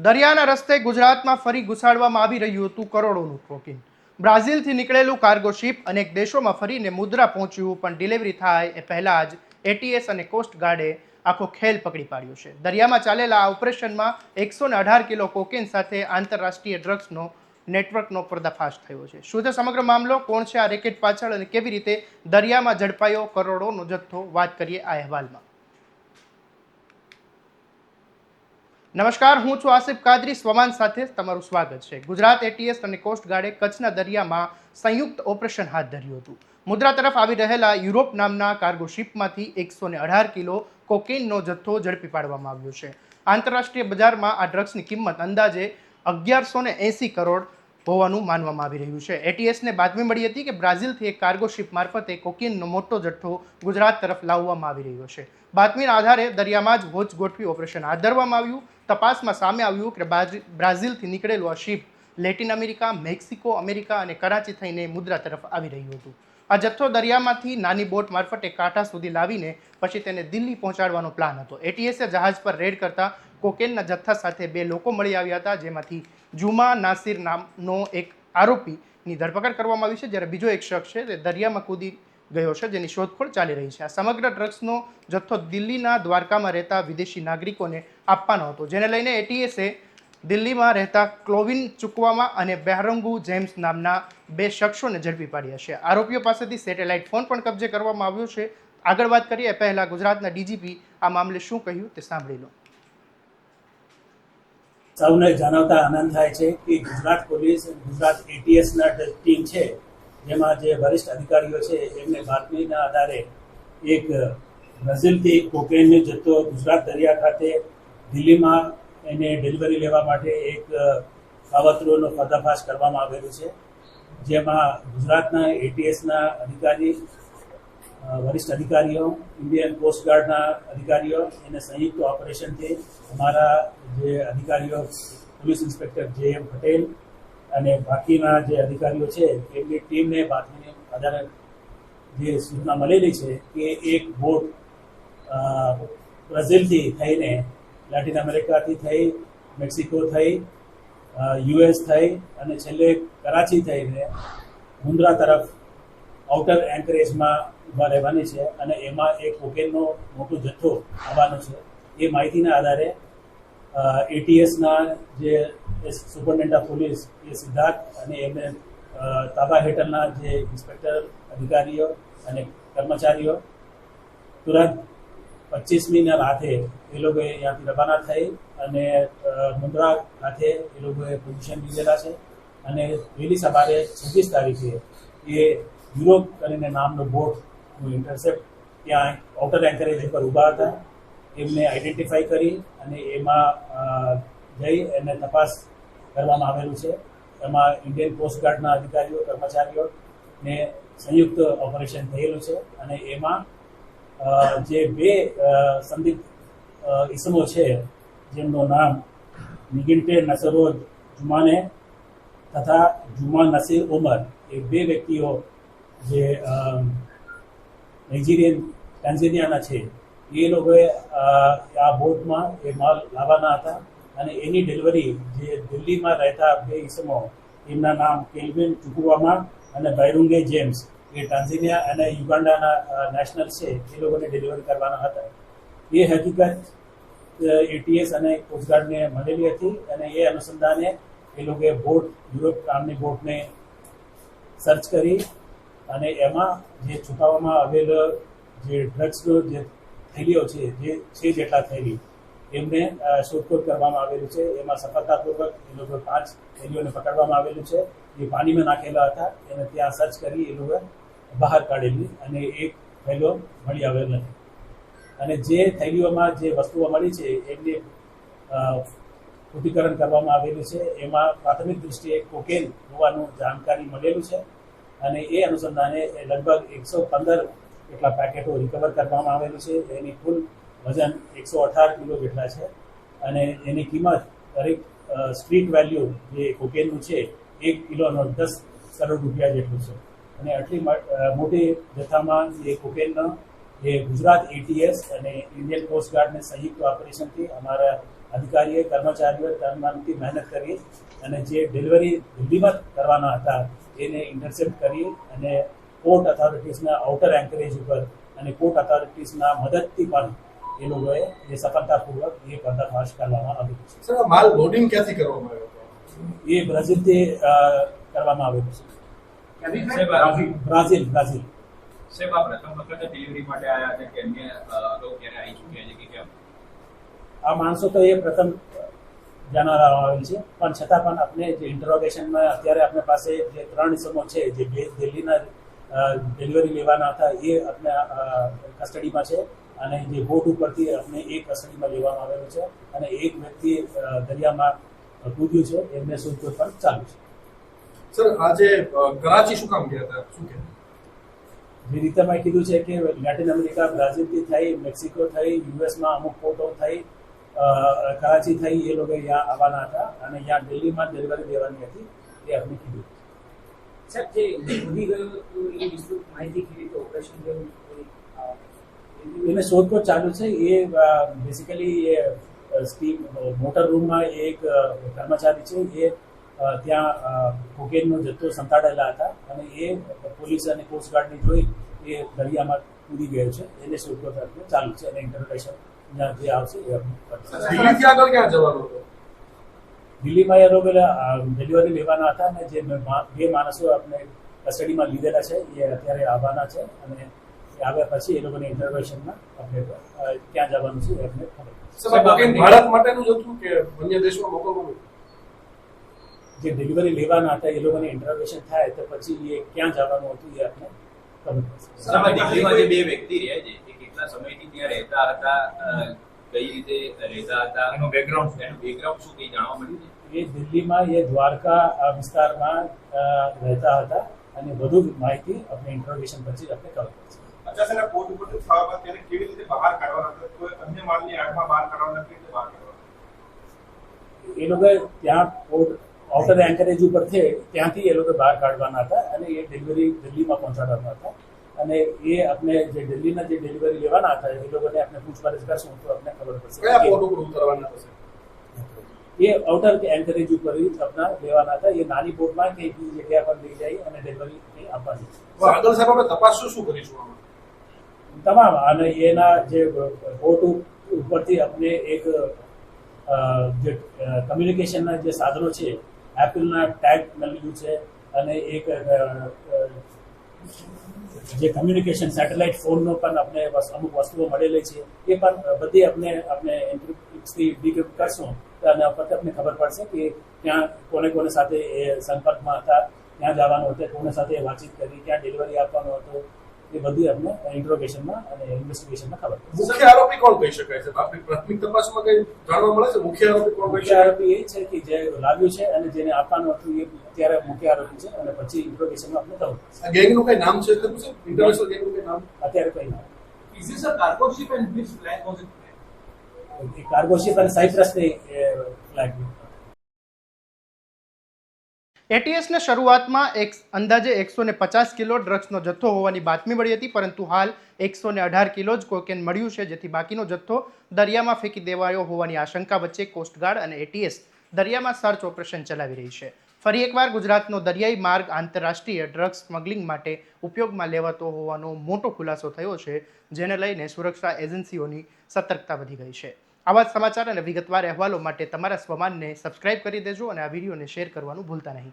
દરિયાના રસ્તે ગુજરાતમાં ફરી ઘુસાડવામાં આવી રહ્યું હતું કરોડોનું કોકેન. બ્રાઝિલથી નીકળેલું કાર્ગો શિપ અનેક દેશોમાં ફરીને મુદ્રા પહોંચ્યું, પણ ડિલિવરી થાય એ પહેલાં જ એટીએસ અને કોસ્ટ ગાર્ડે આખો ખેલ પકડી પાડ્યો છે. દરિયામાં ચાલેલા આ ઓપરેશનમાં 118 કિલો કોકેન સાથે આંતરરાષ્ટ્રીય ડ્રગ્સનો નેટવર્કનો પર્દાફાશ થયો છે. શું છે સમગ્ર મામલો, કોણ છે આ રેકેટ પાછળ અને કેવી રીતે દરિયામાં ઝડપાયો કરોડોનો જથ્થો, વાત કરીએ આ અહેવાલમાં. નમસ્કાર, હું છું આસિફ કાદરી. સ્વમાન સાથે તમારું સ્વાગત છે. ગુજરાત એટીએસ અને કોસ્ટ ગાર્ડે કચ્છના દરિયામાં સંયુક્ત ઓપરેશન હાથ ધર્યું હતું. મુદ્રા તરફ આવી રહેલા યુરોપ નામના કાર્ગો શિપમાંથી 118 કિલો કોકેનનો જથ્થો ઝડપી પાડવામાં આવ્યો છે. આંતરરાષ્ટ્રીય બજારમાં આ ડ્રગ્સની કિંમત અંદાજે 1180 કરોડ હોવાનું માનવામાં આવી રહ્યું છે. એટીએસને બાતમી મળી હતી કે બ્રાઝિલથી એક કાર્ગો શિપ મારફતે કોકેનનો મોટો જથ્થો ગુજરાત તરફ લાવવામાં આવી રહ્યો છે. બાતમીના આધારે દરિયામાં જ વોચ ગોઠવી ઓપરેશન હાથ ધરવામાં આવ્યું. તપાસમાં સામે આવ્યું કે બ્રાઝિલથી નીકળેલું આ ship Latin America, Mexico, America અને કરાચી થઈને મુદ્રા તરફ આવી રહ્યું હતું. આ જથ્થો દરિયામાંથી નાની બોટ મારફતે કાંઠા સુધી લાવીને પછી તેને દિલ્હી પહોંચાડવાનો પ્લાન હતો. એટીએસે જહાજ પર રેડ કરતા કોકેનના જથ્થા સાથે 2 લોકો મળી આવ્યા હતા, જેમાંથી જુમા નાસિર નામનો એક આરોપીની ધરપકડ કરવામાં આવી છે, જ્યારે બીજો એક શખ્સ છે તે દરિયામાં કૂદી ગયો છે, જેની શોધખોળ ચાલી રહી છે. આ સમગ્ર ડ્રગ્સનો જથ્થો દિલ્હીના દ્વારકામાં રહેતા વિદેશી નાગરિકોને આપવાનો હતો, જેને લઈને એટીએસે દિલ્હીમાં રહેતા ક્લોવિન ચુકવામા અને બેહરંગુ જેમ્સ નામના 2 શખ્સોને ઝડપી પાડ્યા છે. આરોપીઓ પાસેથી સેટેલાઇટ ફોન પણ કબજે કરવામાં આવ્યો છે. આગળ વાત કરીએ એ પહેલા ગુજરાતના ડીજીપી આ મામલે શું કહ્યું તે સાંભળી લો. સૌને જણાવતા આનંદ થાય છે કે ગુજરાત પોલીસ, ગુજરાત એટીએસના ટીમ છે, જેમાં જે વરિષ્ઠ અધિકારીઓ છે, એમને બાતમીના આધારે એક બ્રાઝિલથી કોકેનનો જથ્થો ગુજરાત દરિયા ખાતે દિલ્હીમાં એને ડિલિવરી લેવા માટે એક કાવતરોનો પર્દાફાશ કરવામાં આવેલું છે, જેમાં ગુજરાતના એટીએસના અધિકારી, વરિષ્ઠ અધિકારીઓ, ઇન્ડિયન કોસ્ટ ગાર્ડના અધિકારીઓ એને સંયુક્ત ઓપરેશનથી અમારા જે અધિકારીઓ, પોલીસ ઇન્સ્પેક્ટર JM પટેલ અને બાકીના જે અધિકારીઓ છે એમની ટીમને બાતમીને આધારે જે સૂચના મળેલી છે કે એક બોટ બ્રાઝિલથી થઈને લેટિન અમેરિકાથી થઈ, મેક્સિકો થઈ, US થઈ અને છેલ્લે કરાચી થઈને મુન્દ્રા તરફ આઉટર એન્કરેજમાં ઊભા રહેવાની છે અને એમાં એક કોકેનનો મોટો જથ્થો આવવાનો છે. એ માહિતીના આધારે એટીએસના જે સુપરિન્ટેન્ડન્ટ ઓફ પોલીસ એ સિદ્ધાર્થ અને એમને તાબા હેઠળના જે ઇન્સ્પેક્ટર, અધિકારીઓ અને કર્મચારીઓ તુરંત 25મીના રાતે એ લોકોએ ત્યાંથી રવાના થઈ અને મુન્દ્રા ખાતે એ લોકોએ પોઝિશન લીધેલા છે અને વહેલી સવારે 26 તારીખે એ યુરોપ કરીને નામનો બોટનું ઇન્ટરસેપ્ટ ત્યાં આઉટર એન્કરેજ પર ઊભા હતા. એમને આઈડેન્ટિફાઈ કરી અને એમાં જઈ એને તપાસ કરવામાં આવેલું છે. એમાં ઇન્ડિયન કોસ્ટ ગાર્ડના અધિકારીઓ, કર્મચારીઓને સંયુક્ત ઓપરેશન થયેલું છે અને એમાં જે 2 સંદિગ્ધ ઇસમો છે, જેમનું નામ નિગિન્ટે નસરોજ જુમાને તથા જુમા નસીર ઉમર, એ 2 વ્યક્તિઓ જે નાઇજીરિયન ટાન્ઝેનિયાના છે, એ લોકોએ આ બોટમાં એ માલ લાવવાના હતા અને એની ડિલિવરી જે દિલ્હીમાં રહેતા 2 ઇસમો, એમના નામ કેલ્વિન ચુકુવામા અને બૈરુંગે જેમ્સ, એ ટાન્ઝેનિયા અને યુગાન્ડાના નેશનલ છે, એ લોકોને ડિલિવરી કરવાના હતા. એ હકીકત એટીએસ અને કોસ્ટગાર્ડને મળેલી હતી અને એ અનુસંધાને એ લોકોએ બોટ, યુરોપ નામની બોટને સર્ચ કરી અને એમાં જે છુપાવવામાં આવેલો જે ડ્રગ્સનો જે થેલીઓ છે, જે 6 જેટલા થેલી, એમને શોધખોળ કરવામાં આવેલું છે. એમાં સફળતાપૂર્વક એ લોકો 5 થેલીઓને પકડવામાં આવેલું છે. એ પાણીમાં નાખેલા હતા, એને ત્યાં સર્ચ કરી એ લોકોએ બહાર કાઢેલી અને એક થેલીઓ મળી આવેલ નથી. અને જે થેલીઓમાં જે વસ્તુઓ મળી છે એમની પૃથ્થકરણ કરવામાં આવેલું છે. એમાં પ્રાથમિક દૃષ્ટિએ કોકેન હોવાનું જાણકારી મળેલું છે અને એ અનુસંધાને લગભગ 115 જેટલા પેકેટો રિકવર કરવામાં આવેલું છે. એની કુલ વજન 118 કિલો જેટલા છે અને એની કિંમત દરેક સ્ટ્રીટ વેલ્યુ જે કોકેનનું છે 1 કિલોનો 10 કરોડ રૂપિયા જેટલું છે. અને આટલી મોટી જથ્થામાં એ કોકેનનો એ ગુજરાત એટીએસ અને ઇન્ડિયન કોસ્ટ ગાર્ડને સંયુક્ત ઓપરેશનથી અમારા અધિકારીએ કર્મચારીઓએ તનમનથી મહેનત કરી અને જે ડિલિવરી દિલ્હીમાં કરવાના હતા એને ઇન્ટરસેપ્ટ કરી અને પોર્ટ ઓથોરિટીઝના આઉટર એન્કરેજ ઉપર અને પોર્ટ ઓથોરિટીઝના મદદથી પણ એ લોકોએ એ સફળતાપૂર્વક એ પર્દાફાશ કરવામાં આવ્યું છે. સર આ માલ લોડિંગ ક્યાંથી કરવામાં આવ્યો હતો? એ બ્રાઝિલથી કરવામાં આવેલું છે. બ્રાઝિલ. સાહેબ આ પ્રથમ વખત ડિલિવરી માટે આવ્યા છે કે અન્ય અગાઉ ક્યારે આવી ચૂક્યા છે કે કેમ? આ માણસો તો એ પ્રથમ જાણવા આવેલ છે, પણ છતાં પણ આપણે જે ઇન્ટરોગેશનમાં અત્યારે આપણી પાસે જે 3 ઇસમો છે જે દિલ્હીના ડિલિવરી લેવાના હતા એ આપણે કસ્ટડીમાં છે અને જે બોટ ઉપરથી આપણે એક કસ્ટડીમાં લેવામાં આવેલો છે અને એક વ્યક્તિ દરિયામાં કૂદ્યું છે એમને શોધખોળ પણ ચાલુ છે. સર આજે કરાચી શું કામ ગયા હતા, શું કહેવાય? જે રીતે મેં કીધું છે કે લેટિન અમેરિકા, બ્રાઝિલથી થઈ, મેક્સિકો થઈ, યુએસમાં અમુક પોર્ટો થઈ, કરાચી થઈ, એ લોકો અહીંયા આવવાના હતા અને અહીંયા દિલ્હીમાં ડિલિવરી દેવાની હતી એ આપણે કીધું. સાહેબ જે ઉડી ગયું હતું એ વિસ્તૃત માહિતી કેવી રીતે ઓપરેશન ગયું એને શોધખોળ ચાલુ છે. એ બેસિકલી એ સ્ટીમ મોટર રૂમમાં એક કર્મચારી છે એ ત્યાં કોકેનનો જથ્થો સંતાડેલા હતા અને એ પોલીસ અને કોસ્ટગાર્ડને જોઈ એ દરિયામાં કૂદી ગયો છે. એને શોધખોળ ચાલુ છે અને ઇન્ટરોગેશન જે આવશે એ આપણે કરીશું. દિલ્હીથી આગળ ક્યાં જવાનું હતું? દિલ્હીમાં એ લોકો ડિલિવરી લેવાના હતા અને જે 2 માણસો આપણે કસ્ટડીમાં લીધેલા છે એ અત્યારે આવવાના છે અને એ આવ્યા પછી એ લોકોને ઇન્ટરોગેશનમાં આપણે ક્યાં જવાનું છે એ આપણે ખબર પડશે. સર કોકેન ભારત માટેનું જ હતું કે અન્ય દેશમાં મોકલવાનું? જે ડિલિવરી લેવાના હતા એ લોકોને ઇન્ટરોગેશન થાય તો પછી એ ક્યાં જવાનું હતું એ આપણે ખબર પડશે. સર આમાં દિલ્હીમાં જે 2 વ્યક્તિ રહ્યા છે એ કેટલા સમયથી ત્યાં રહેતા હતા, કઈ રીતે રહેતા હતા, એનું બેકગ્રાઉન્ડ શું કંઈ જાણવા મળ્યું છે? એ દિલ્હીમાં એ દ્વારકા વિસ્તારમાં રહેતા હતા અને વધુ માહિતી આપણે ઇન્ટ્રોગેશન પછી આપણે ખબર પડશે. અચાનક પોર્ટ ઉપરથી થવા બાદ તેને કેવી રીતે બહાર કાઢવાના હતા? કોઈ અન્ય માલની આડમાં બહાર કાઢવાના, કેવી રીતે બહાર કાઢવાના? એ લોકો ત્યાં પોર્ટ આઉટર એન્કરેજ ઉપર છે ત્યાંથી એ લોકો બહાર કાઢવાના હતા અને એ ડિલિવરી દિલ્હીમાં પહોંચાડવાના હતા અને એ આપણે જે દિલ્હીના જે ડિલિવરી લેવાના હતા એ લોકોને આપણે પૂછપરછ કરશું તો આપણે ખબર પડશે કયા પોર્ટ ઉપર ઉતરવાના થશે? એ આઉટર એન્કરેજ ઉપર આપણા લેવાના હતા. એ નાની બોટમાં કે બીજી જગ્યા પર લઈ જાય અને ડિલિવરી આપવાની છે. આગળ સાહેબ આપણે તપાસ શું કરીશું આમાં? તમામ અને એના જે બોટ ઉપરથી આપણે એક જે કમ્યુનિકેશનના જે સાધનો છે એપલના ટેગ મળ્યું છે અને એક જે કમ્યુનિકેશન સેટેલાઇટ ફોનનો પણ આપણે અમુક વસ્તુઓ મળેલી છે એ પણ બધી આપણે એન્ક્રિપ્ટથી ડિક્રિપ્ટ કરશું અને પછી આપણે ખબર પડશે કે ત્યાં કોને સાથે એ સંપર્કમાં હતા, ત્યાં જવાનું હતું, કોને સાથે વાતચીત કરી, ક્યાં ડિલિવરી આપવાનો હતો, એ બધી આપણે ઇન્ટ્રોગેશનમાં અને ઇન્વેસ્ટિગેશનમાં ખબર પડશે. મુખ્ય આરોપી કોણ કહી શકાય છે? આપણી પ્રાથમિક તપાસમાં કઈ જાણવા મળે છે મુખ્ય આરોપી કોણ કહી મુખ્ય શકાય? આરોપી એ છે કે જે લાવ્યું છે અને જેને આપવાનું હતું એ અત્યારે મુખ્ય આરોપી છે અને પછી ઇન્ટ્રોગેશનમાં આપણે ખબર પડશે. આ ગેંગનું કઈ નામ છે ખરું છે? ઇન્ટરનેશનલ ગેંગનું કઈ નામ? અત્યારે કંઈ ના. Is this a cargo ship and which flag was it? A cargo ship અને સાયપ્રસની ફ્લેગ. એટીએસને શરૂઆતમાં અંદાજે 150 કિલો ડ્રગ્સનો જથ્થો હોવાની બાતમી મળી હતી, પરંતુ હાલ 118 કિલો જ કોકેન મળ્યું છે, જેથી બાકીનો જથ્થો દરિયામાં ફેંકી દેવાયો હોવાની આશંકા વચ્ચે કોસ્ટગાર્ડ અને એટીએસ દરિયામાં સર્ચ ઓપરેશન ચલાવી રહી છે. ફરી એકવાર ગુજરાતનો દરિયાઈ માર્ગ આંતરરાષ્ટ્રીય ડ્રગ્સ સ્મગલિંગ માટે ઉપયોગમાં લેવાતો હોવાનો મોટો ખુલાસો થયો છે, જેને લઈને સુરક્ષા એજન્સીઓની સતર્કતા વધી ગઈ છે. આવા જ સમાચાર અને વિગતવાર અહેવાલો માટે તમારા સ્વમાનને સબસ્ક્રાઇબ કરી દેજો અને આ વિડીયોને શેર કરવાનું ભૂલતા નહીં.